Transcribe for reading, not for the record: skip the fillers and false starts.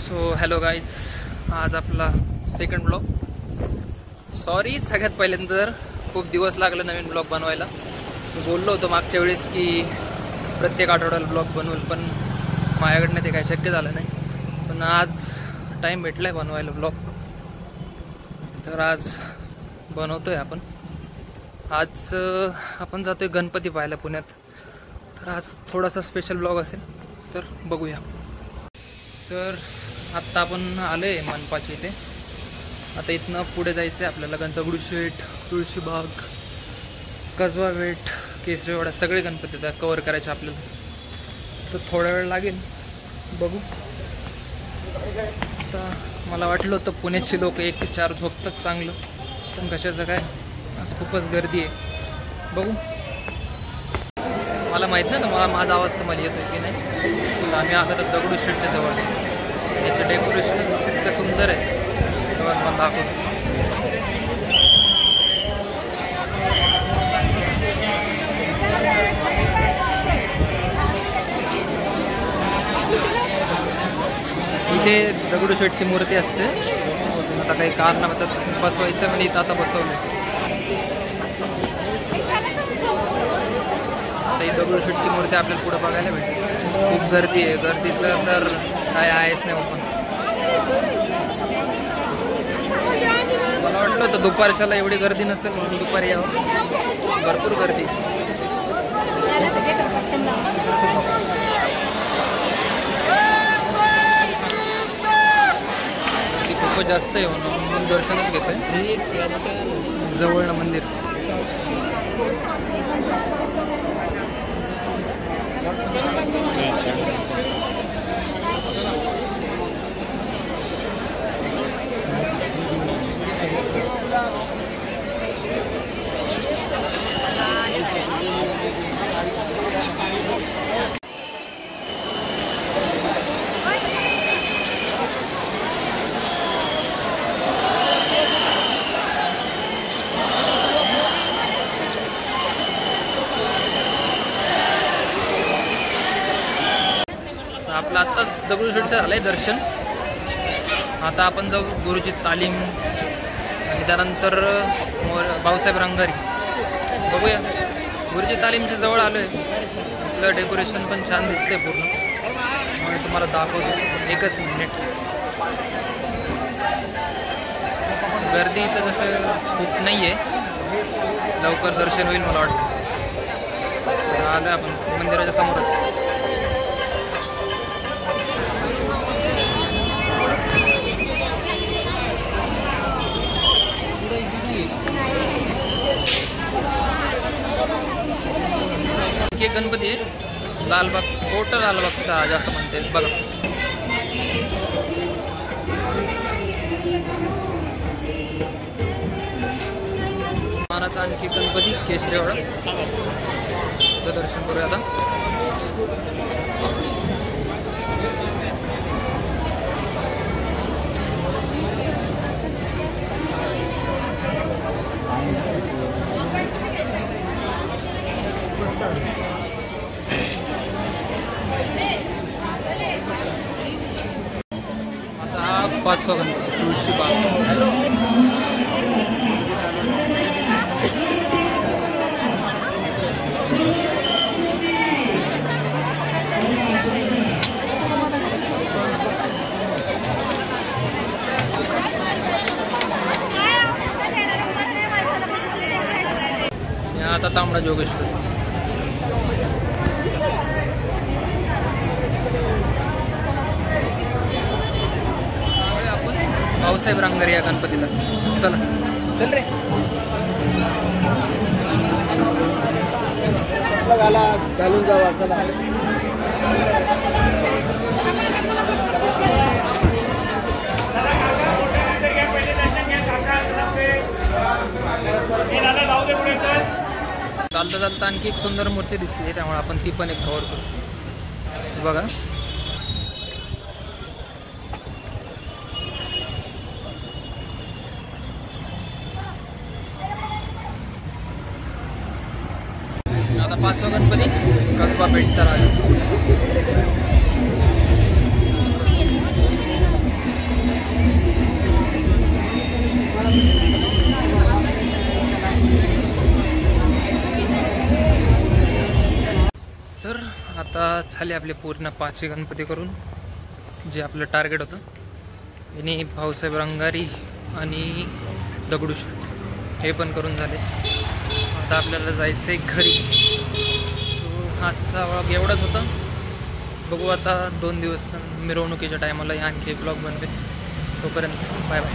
So hello guys, आज आपला second blog. Sorry सगळ्यात पहिल्यांदा तर खूप दिवस लागले नवीन ब्लॉग बनवायला. मी बोललो होतो मागच्या वेळेस की प्रत्येक आठवड्याला ब्लॉग बनवून, पण माझ्याकडनं ते काही शक्य झालं नाही. पण आज टाईम भेटला आहे बनवायला ब्लॉग, तर आज बनवतोय आपण. आज आपण जातोय गणपती पाहायला पुण्यात, तर आज थोडासा स्पेशल ब्लॉग असेल, तर बघूया. तर आत्ता आपण आलो आहे मनपाच्या इथे. आता इथनं पुढे जायचं आहे आपल्याला. दगडूशेठ, तुळशीबाग, कसबा पेठ, केसरीवाडा सगळे गणपती आता कवर करायचे आपल्याला, तर थोडा वेळ लागेल, बघू. आता मला वाटलं होतं पुण्याची लोक 1 ते 4 झोपतात चांगलं, पण कशाचं काय, आज खूपच गर्दी आहे. बघू, मला माहीत नाही तर मला माझा आवाज तर मला येतोय की नाही. तर आम्ही आता तर दगडूशेठच्या जवळ. याचं डेकोरेशन इतकं सुंदर आहे, तेव्हा मला दाखवतो. इथे दगडूशेठची मूर्ती असते. आता काही कारणाबद्दल बसवायचं म्हणजे इथं आता बसवलं. आता ही दगडूशेठची मूर्ती आपल्याला पुढे बघायला भेटते. खूप गर्दी आहे, गर्दीचं तर काय आहेच नाही. पण मला वाटलं होतं दुपारच्याला एवढी गर्दी नसेल, म्हणून दुपारी यावं. भरपूर गर्दी. खूपच जास्त आहे म्हणून दर्शनच घेतोय. जवळनं मंदिर. आपलं आत्ताच दगडूशेठचं झालं आहे दर्शन. आता आपण जाऊ गुरुची तालीम आणि त्यानंतर भाऊसाहेब रंगारी. बघूया. गुरुची तालीमच्या जवळ आलो आहे. आपलं डेकोरेशन पण छान दिसते पूर्ण, म्हणून तुम्हाला दाखवतो. 1 मिनिट. गर्दी तर जसं खूप नाही आहे, लवकर दर्शन होईल मला वाटतं. आलो आपण मंदिराच्या समोरच. एक गणपती आहे लालबाग, छोटा लालबागचा आज असं म्हणते बघा. मानाचा आणखी गणपती केसरीवाडा, तर दर्शन करूया आता. आता हा 5वा गणपती तुळशीबाग. आता तांबडा जोगेश्वर. आपण भाऊसाहेब रंगारी या गणपतीला. चला चल रे. घालून जावा. चला चालता चालता आणखी एक सुंदर मूर्ती दिसली, त्यामुळे आपण ती पण एक कव्हर करू. बघा, आता 5वा गणपती कसबा पेठचा राजा. आता झाले आपले पूर्ण 5 गणपती करून, जे आपलं टार्गेट होतं. यांनी भाऊसाहेब रंगारी आणि दगडूशेठ हे पण करून झाले. आता आपल्याला जायचं आहे घरी. आजचा व्लॉग एवढाच होता. बघू आता 2 दिवस मिरवणुकीच्या टायमाला आणखी ब्लॉग बनवेल. तोपर्यंत बाय बाय.